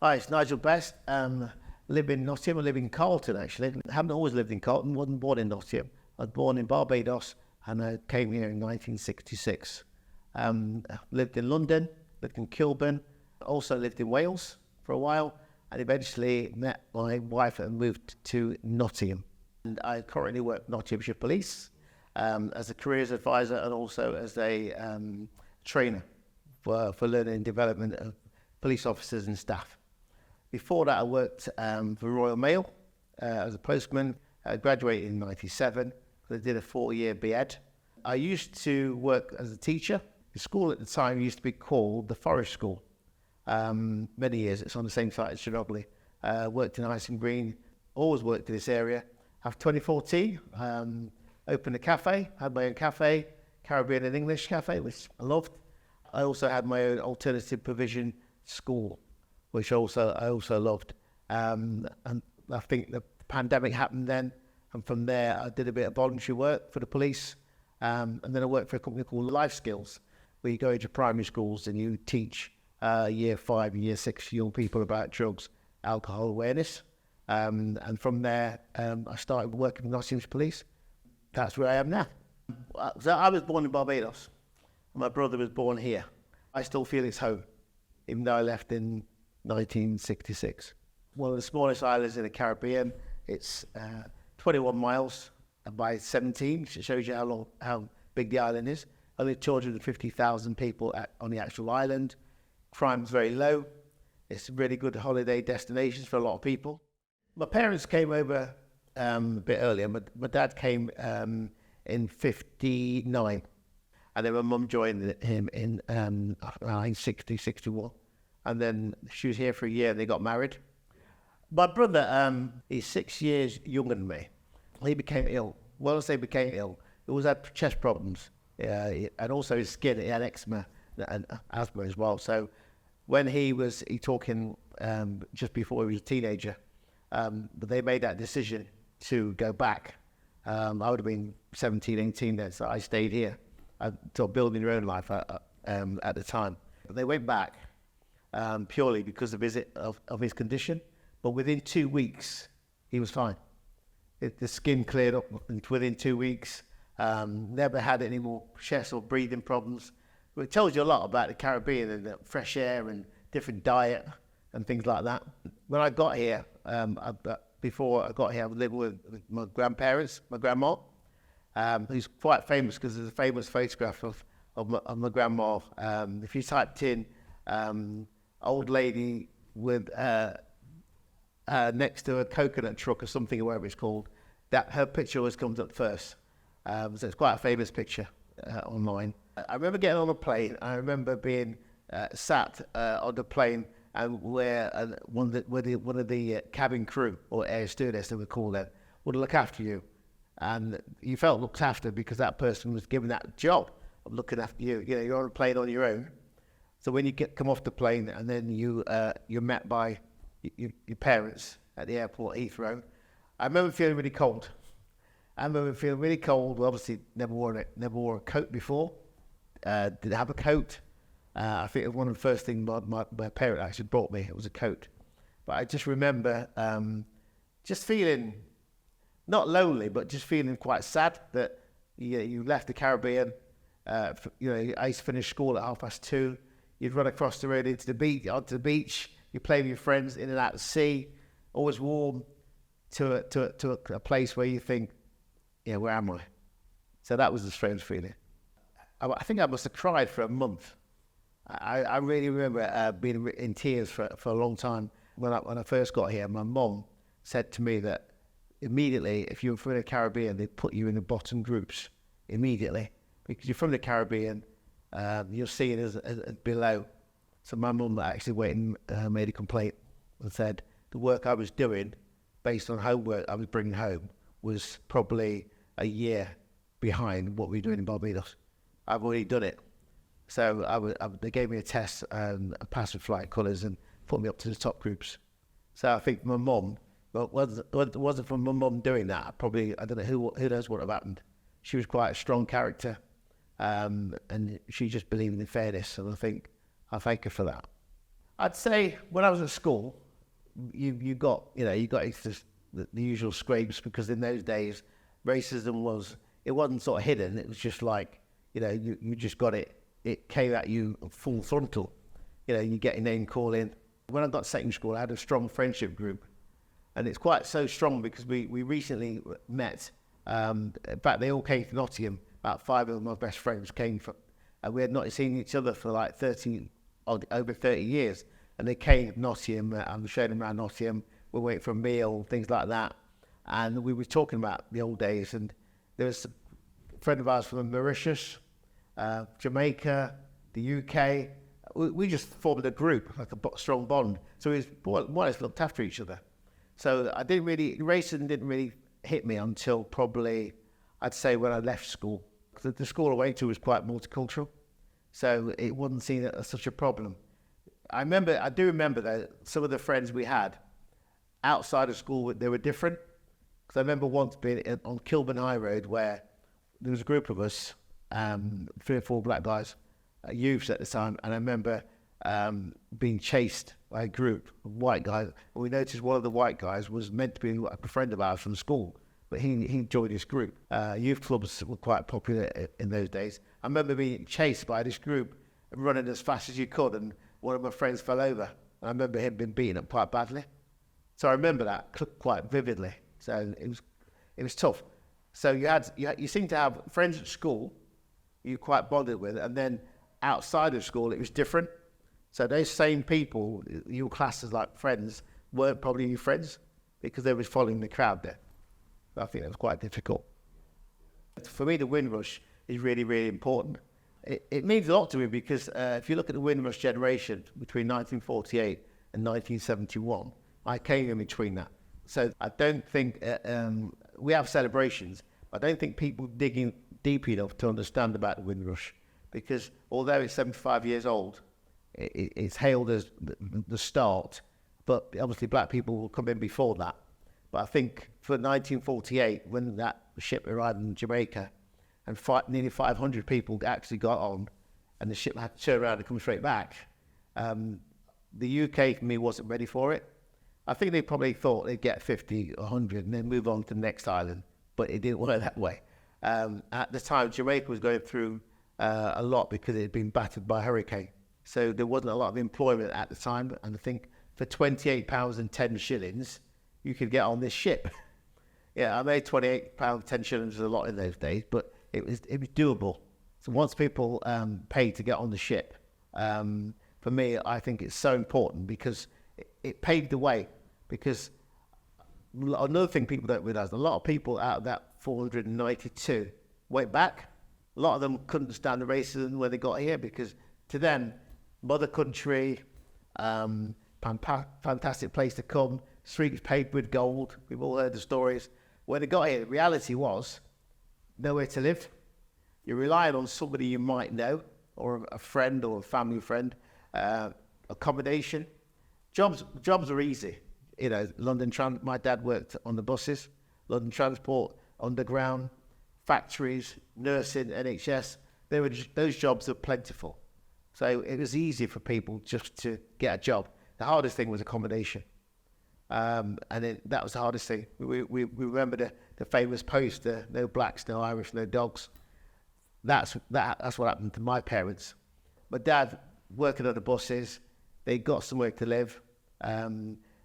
Hi, it's Nigel Best. Live in Nottingham. I live in Carlton, actually. I haven't always lived in Carlton. Wasn't born in Nottingham. I was born in Barbados, and I came here in 1966. Lived in London, lived in Kilburn, also lived in Wales for a while, and eventually met my wife and moved to Nottingham. And I currently work Nottinghamshire Police as a careers advisor and also as a trainer for learning and development of police officers and staff. Before that, I worked for Royal Mail as a postman. I graduated in 97. I did a 4-year BEd. I used to work as a teacher. The school at the time used to be called the Forest School. Many years, it's on the same site as Chernobyl. Worked in Icing Green, always worked in this area. After 2014, opened a cafe, had my own cafe, Caribbean and English cafe, which I loved. I also had my own alternative provision school, which I also loved. And I think the pandemic happened then, and from there I did a bit of voluntary work for the police, and then I worked for a company called Life Skills, where you go into primary schools and you teach year 5 and year 6 young people about drugs, alcohol awareness. And from there, I started working with Nottinghamshire Police. That's where I am now. So I was born in Barbados. My brother was born here. I still feel it's home, even though I left in 1966. One of the smallest islands in the Caribbean. It's 21 miles by 17, which shows you how big the island is. Only 250,000 people on the actual island. Crime's very low. It's a really good holiday destination for a lot of people. My parents came over a bit earlier. My dad came in 59, and then my mum joined him in 60, 61. And then she was here for a year and they got married. My brother, he's 6 years younger than me. He became ill. Well, I say became ill, he always had chest problems. And also his skin, he had eczema and asthma as well. So when he talking just before he was a teenager, but they made that decision to go back. I would have been 17, 18 then, so I stayed here until building their own life at the time. But they went back purely because of his condition. But within 2 weeks, he was fine. The skin cleared up within 2 weeks. Never had any more chest or breathing problems. It tells you a lot about the Caribbean and the fresh air and different diet and things like that. When I got here, before I got here, I was living with my grandparents, my grandma, who's quite famous because there's a famous photograph of my grandma. If you typed in old lady with next to a coconut truck or something, or whatever it's called, that her picture always comes up first. So it's quite a famous picture online. I remember getting on a plane. I remember being sat on the plane and where one of the cabin crew, or air stewardess they would call them, would look after you. And you felt looked after because that person was given that job of looking after you. You know, you're on a plane on your own. So when you come off the plane and then you're met by your parents at the airport, Heathrow, I remember feeling really cold. Well, obviously never wore a coat before. Didn't have a coat. I think it was one of the first things my parent actually brought me. It was a coat. But I just remember just feeling not lonely, but just feeling quite sad that you left the Caribbean. I used to finish school at 2:30. You'd run across the road onto the beach. You play with your friends in and out of the sea, always warm, to a place where you think, where am I? So that was a strange feeling. I think I must have cried for a month. I really remember being in tears for a long time. When I first got here, my mum said to me that immediately, if you were from the Caribbean, they'd put you in the bottom groups immediately. Because you're from the Caribbean, you're seen as below. So my mum actually went and made a complaint and said the work I was doing, based on homework I was bringing home, was probably a year behind what we were doing in Barbados. I've already done it. So they gave me a test and I passed with flying colours and put me up to the top groups. So I think my mum, it wasn't from my mum doing that, I don't know who knows what would have happened. She was quite a strong character, and she just believed in fairness, and I thank her for that. I'd say when I was at school, you got the usual scrapes, because in those days, racism wasn't sort of hidden. It was just like, you just got it. It came at you full frontal. You get your name called in. When I got to secondary school, I had a strong friendship group, and it's quite so strong because we recently met. In fact, they all came to Nottingham. About 5 of my best friends came from, and we had not seen each other for like over 30 years. And they came to Nottingham, and showed them around Nottingham. We went for a meal, things like that. And we were talking about the old days. And there was a friend of ours from Mauritius, Jamaica, the UK. We just formed a group, like a strong bond. So we more or less looked after each other. So racism didn't really hit me until probably, I'd say, when I left school. The school I went to was quite multicultural, so it wasn't seen as such a problem. I do remember that some of the friends we had outside of school, they were different. Because I remember once being on Kilburn High Road, where there was a group of us, 3 or 4 black guys, youths at the time, and I remember being chased by a group of white guys. And we noticed one of the white guys was meant to be a friend of ours from school, but he joined this group. Youth clubs were quite popular in those days. I remember being chased by this group, running as fast as you could, and one of my friends fell over. And I remember him being beaten up quite badly. So I remember that quite vividly. So it was tough. So you seem to have friends at school you quite bonded with, and then outside of school it was different. So those same people you were classed as like friends weren't probably your friends, because they were following the crowd there. I think that was quite difficult. For me, the Windrush is really, really important. It means a lot to me, because if you look at the Windrush generation between 1948 and 1971, I came in between that. So I don't think, we have celebrations, but I don't think people digging deep enough to understand about the Windrush, because although it's 75 years old, it's hailed as the start, but obviously black people will come in before that. But I think for 1948, when that ship arrived in Jamaica, and nearly 500 people actually got on, and the ship had to turn around and come straight back, the UK, for me, wasn't ready for it. I think they probably thought they'd get 50 or 100 and then move on to the next island, but it didn't work that way. At the time, Jamaica was going through a lot because it had been battered by a hurricane. So there wasn't a lot of employment at the time, and I think for £28 and 10 shillings, you could get on this ship. Yeah, I made £28, 10 shillings was a lot in those days, but it was doable. So once people paid to get on the ship, for me, I think it's so important, because it paved the way. Because another thing people don't realise, a lot of people out of that 492 went back. A lot of them couldn't stand the racism when they got here, because to them, mother country, fantastic place to come, streets paved with gold. We've all heard the stories. When they got here, the reality was nowhere to live. You're relying on somebody you might know, or a friend or a family friend, accommodation. Jobs are easy. My dad worked on the buses, London Transport, underground, factories, nursing, NHS. Those jobs are plentiful. So it was easy for people just to get a job. The hardest thing was accommodation. And then that was the hardest thing. We remember the famous poster, no blacks, no Irish, no dogs. That's what happened to my parents. My dad working on the buses, they got somewhere to live.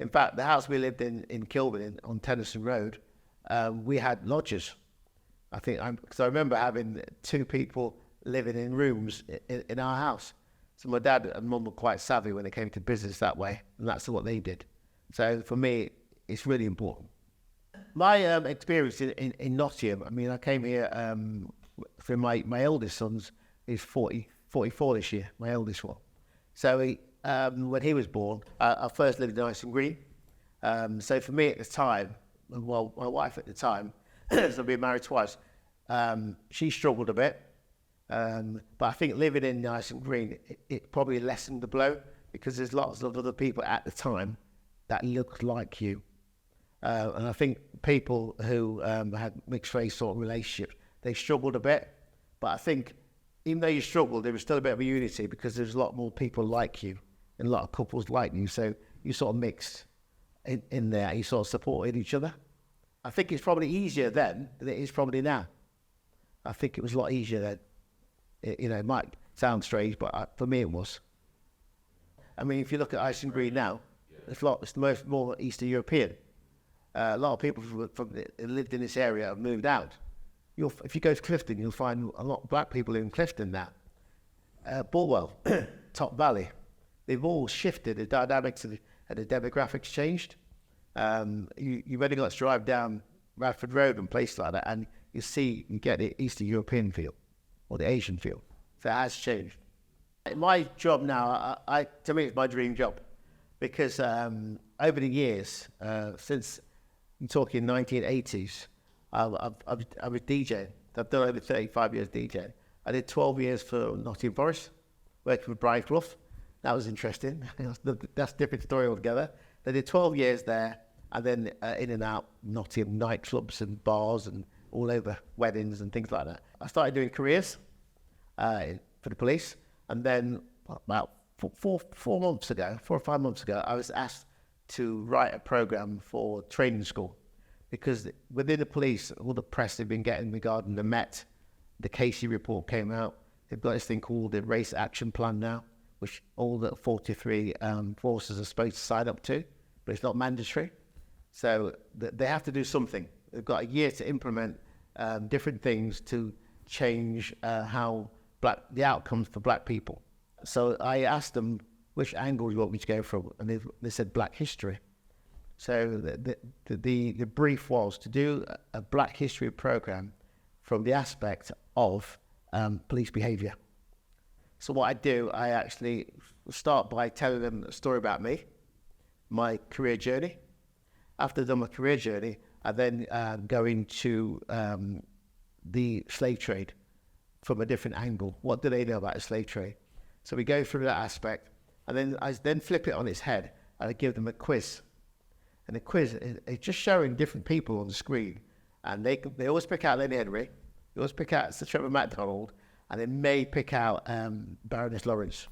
In fact, the house we lived in Kilburn on Tennyson Road, we had lodgers. Because I remember having 2 people living in rooms in our house. So my dad and mum were quite savvy when it came to business that way, and that's what they did. So for me, it's really important. My experience in Nottingham, I came here for my eldest son's, he's 44 this year, my eldest one. So when he was born, I first lived in Nottingham Green. So for me at the time, well, my wife at the time, so I've been married twice, she struggled a bit. But I think living in Nottingham Green, it probably lessened the blow, because there's lots of other people at the time that looked like you. And I think people who had mixed race sort of relationships, they struggled a bit. But I think even though you struggled, there was still a bit of a unity, because there's a lot more people like you and a lot of couples like you, so you sort of mixed in there, you sort of supported each other. I think it's probably easier then than it is probably now. I think it was a lot easier then. It might sound strange, but for me it was. I mean, if you look at Ice and Green now, it's more Eastern European. A lot of people from lived in this area have moved out. If you go to Clifton, you'll find a lot of black people in Clifton now. Bulwell, Top Valley, they've all shifted. The dynamics and the demographics changed. You've only got to drive down Radford Road and places like that, and you get the Eastern European feel or the Asian feel. So it has changed. My job now, to me, it's my dream job, because over the years, since I'm talking 1980s, I was DJing. I've done over 35 years DJing. I did 12 years for Nottingham Forest, working with Brian Clough. That was interesting. That's a different story altogether. I did 12 years there, and then in and out Nottingham nightclubs and bars and all over weddings and things like that. I started doing careers for the police, and then about 4 or 5 months ago, I was asked to write a program for training school, because within the police, all the press they've been getting regarding the Met, the Casey report came out. They've got this thing called the Race Action Plan now, which all the 43 forces are supposed to sign up to, but it's not mandatory. So they have to do something. They've got a year to implement different things to change how the outcomes for black people. So I asked them, which angle you want me to go from? And they said black history. So the brief was to do a black history program from the aspect of police behaviour. So what I do, I actually start by telling them a story about me, my career journey. After I've done my career journey, I then go into the slave trade from a different angle. What do they know about the slave trade? So we go through that aspect, and then I flip it on its head, and I give them a quiz. And the quiz is just showing different people on the screen, and they always pick out Lenny Henry, they always pick out Sir Trevor MacDonald, and they may pick out Baroness Lawrence.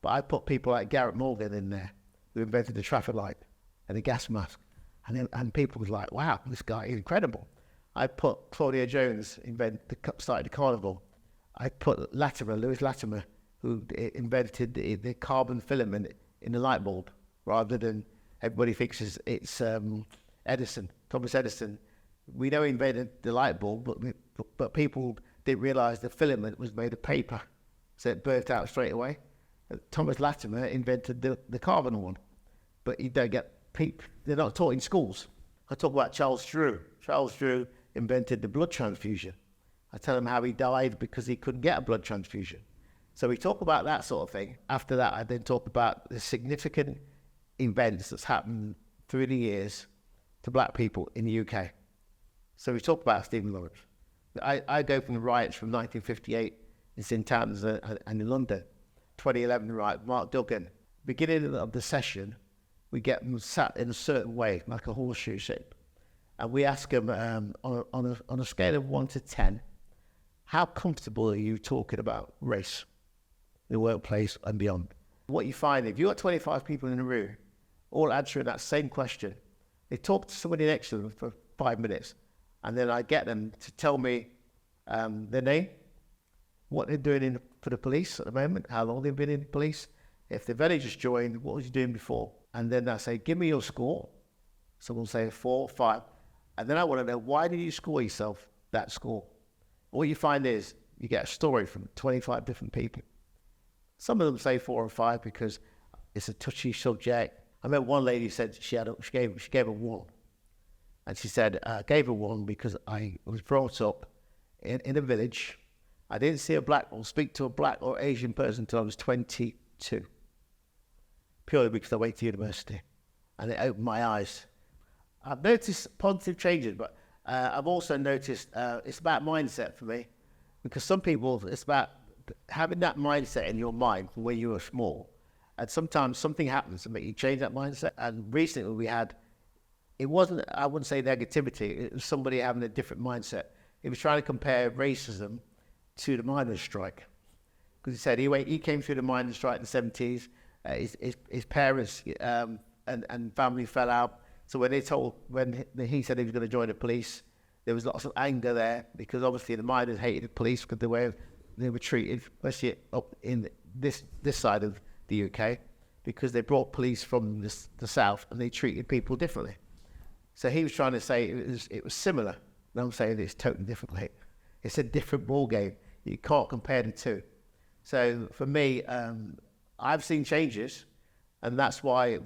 But I put people like Garrett Morgan in there, who invented the traffic light and the gas mask. And people was like, wow, this guy is incredible. I put Claudia Jones, started the carnival. I put Lewis Latimer, who invented the carbon filament in the light bulb, rather than everybody thinks it's Edison, Thomas Edison. We know he invented the light bulb, but people didn't realise the filament was made of paper, so it burnt out straight away. Thomas Latimer invented the carbon one, but you don't get they're not taught in schools. I talk about Charles Drew. Charles Drew invented the blood transfusion. I tell him how he died because he couldn't get a blood transfusion. So we talk about that sort of thing. After that, I then talk about the significant events that's happened through the years to black people in the UK. So we talk about Stephen Lawrence. I go from the riots from 1958 in St Anne's and in London, 2011 riot, Mark Duggan. Beginning of the session, we get them sat in a certain way, like a horseshoe shape. And we ask them on a scale of 1 to 10, how comfortable are you talking about race, the workplace and beyond? What you find, if you've got 25 people in a room, all answering that same question, they talk to somebody next to them for 5 minutes, and then I get them to tell me their name, what they're doing for the police at the moment, how long they've been in the police. If they've only just joined, what was you doing before? And then I say, give me your score. Someone will say 4, 5. And then I want to know, why did you score yourself that score? What you find is you get a story from 25 different people. Some of them say 4 or 5 because it's a touchy subject. I remember one lady said she gave a 1. And she said, I gave her 1 because I was brought up in a village. I didn't see a black or speak to a black or Asian person until I was 22. Purely because I went to university. And it opened my eyes. I've noticed positive changes, but I've also noticed it's about mindset for me. Because some people, it's about having that mindset in your mind from when you were small. And sometimes something happens to make you change that mindset. And recently we had, it wasn't, I wouldn't say negativity, it was somebody having a different mindset. He was trying to compare racism to the miners' strike. Because he said he came through the miners' strike in the 70s, his parents and family fell out. So when he said he was going to join the police, there was lots of anger there, because obviously the miners hated the police because the way they were treated, especially up in this side of the UK, because they brought police from the south and they treated people differently. So he was trying to say it was similar. And I'm saying it's totally different. It's a different ball game. You can't compare the two. So for me, I've seen changes, and that's why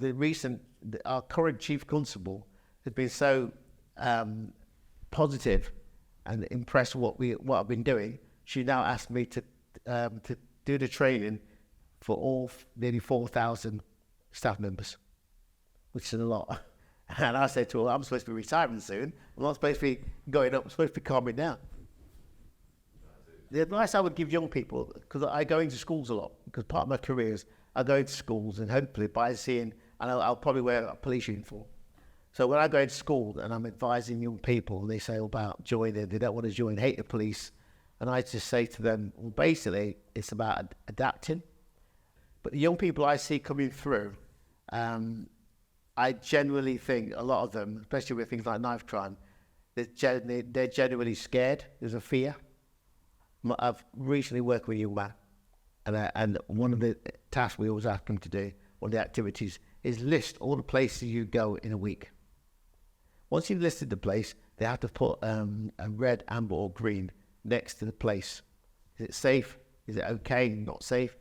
our current chief constable has been so positive and impressed with what I've been doing. She now asked me to do the training for all nearly 4,000 staff members, which is a lot. And I said to her, I'm supposed to be retiring soon. I'm not supposed to be going up. I'm supposed to be calming down. The advice I would give young people, because I go into schools a lot, because part of my career is I go into schools, and hopefully by seeing, and I'll probably wear a police uniform. So when I go into school and I'm advising young people, and they say about joining, they don't want to join, hate the police, and I just say to them, well, basically, it's about adapting. But the young people I see coming through, I genuinely think a lot of them, especially with things like knife crime, they're genuinely scared. There's a fear. I've recently worked with a young man, and one of the tasks we always ask them to do, one of the activities, is list all the places you go in a week. Once you've listed the place, they have to put a red, amber or green next to the place. Is it safe? Is it okay? Not safe?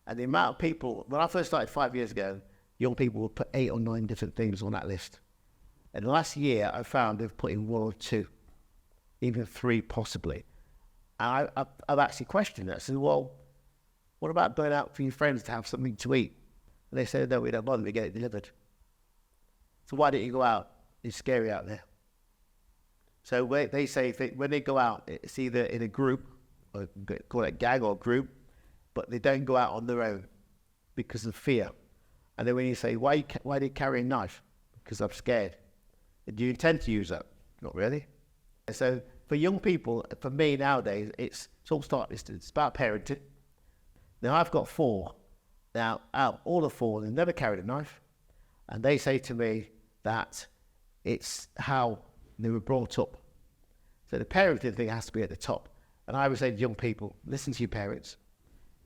And the amount of people, when I first started 5 years ago, young people would put 8 or 9 different things on that list. And last year, I found they've put in 1 or 2, even 3 possibly. And I've actually questioned that. I said, well, what about going out for your friends to have something to eat? And they said, no, we don't bother, we get it delivered. So why don't you go out? It's scary out there. So they say when they go out, it's either in a group, or call it a gang or group, but they don't go out on their own because of fear. And then when you say, why do you carry a knife? Because I'm scared. Do you intend to use that? Not really. So for young people, for me nowadays, it's about parenting. Now I've got 4. Now out of all the 4, they've never carried a knife. And they say to me that it's how they were brought up. So the parenting thing has to be at the top. And I would say to young people, listen to your parents.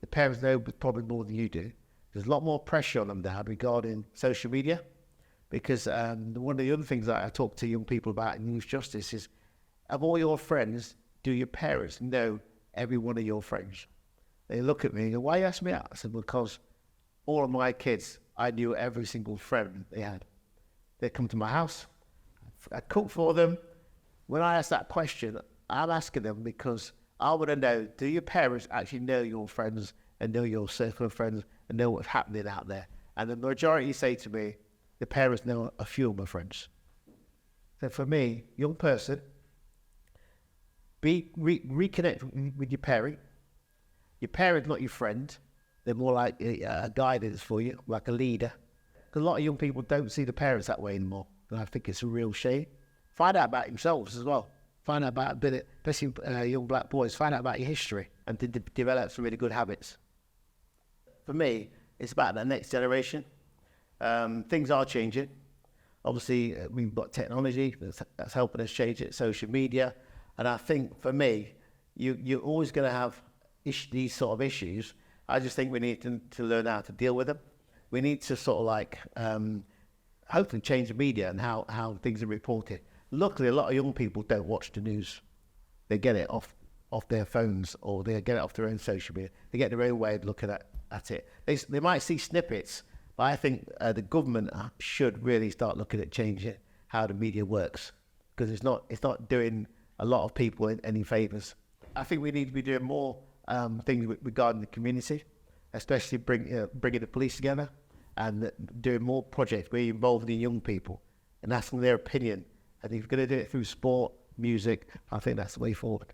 The parents know probably more than you do. There's a lot more pressure on them now regarding social media, because one of the other things that I talk to young people about in youth justice is, of all your friends, do your parents know every one of your friends? They look at me and go, why you ask me that? I said, because all of my kids, I knew every single friend they had. They come to my house, I cook for them. When I ask that question, I'm asking them because I want to know, do your parents actually know your friends and know your circle of friends and know what's happening out there? And the majority say to me, the parents know a few of my friends. So for me, young person, reconnect with your parent. Your parent's not your friend. They're more like a guidance for you, like a leader. Because a lot of young people don't see the parents that way anymore. And I think it's a real shame. Find out about themselves as well. Find out about a bit of, especially young black boys, find out about your history and to develop some really good habits. For me, it's about the next generation. Things are changing. Obviously, we've got technology that's helping us change it, social media. And I think for me, you're always going to have these sort of issues. I just think we need to learn how to deal with them. We need to sort of like, hopefully change the media and how things are reported. Luckily, a lot of young people don't watch the news. They get it off their phones, or they get it off their own social media. They get their own way of looking at it. They might see snippets, but I think the government should really start looking at changing how the media works, because it's not doing a lot of people any favours. I think we need to be doing more things regarding the community, especially bringing the police together and doing more projects where you're involving the young people and asking their opinion. And if you're going to do it through sport, music, I think that's the way forward.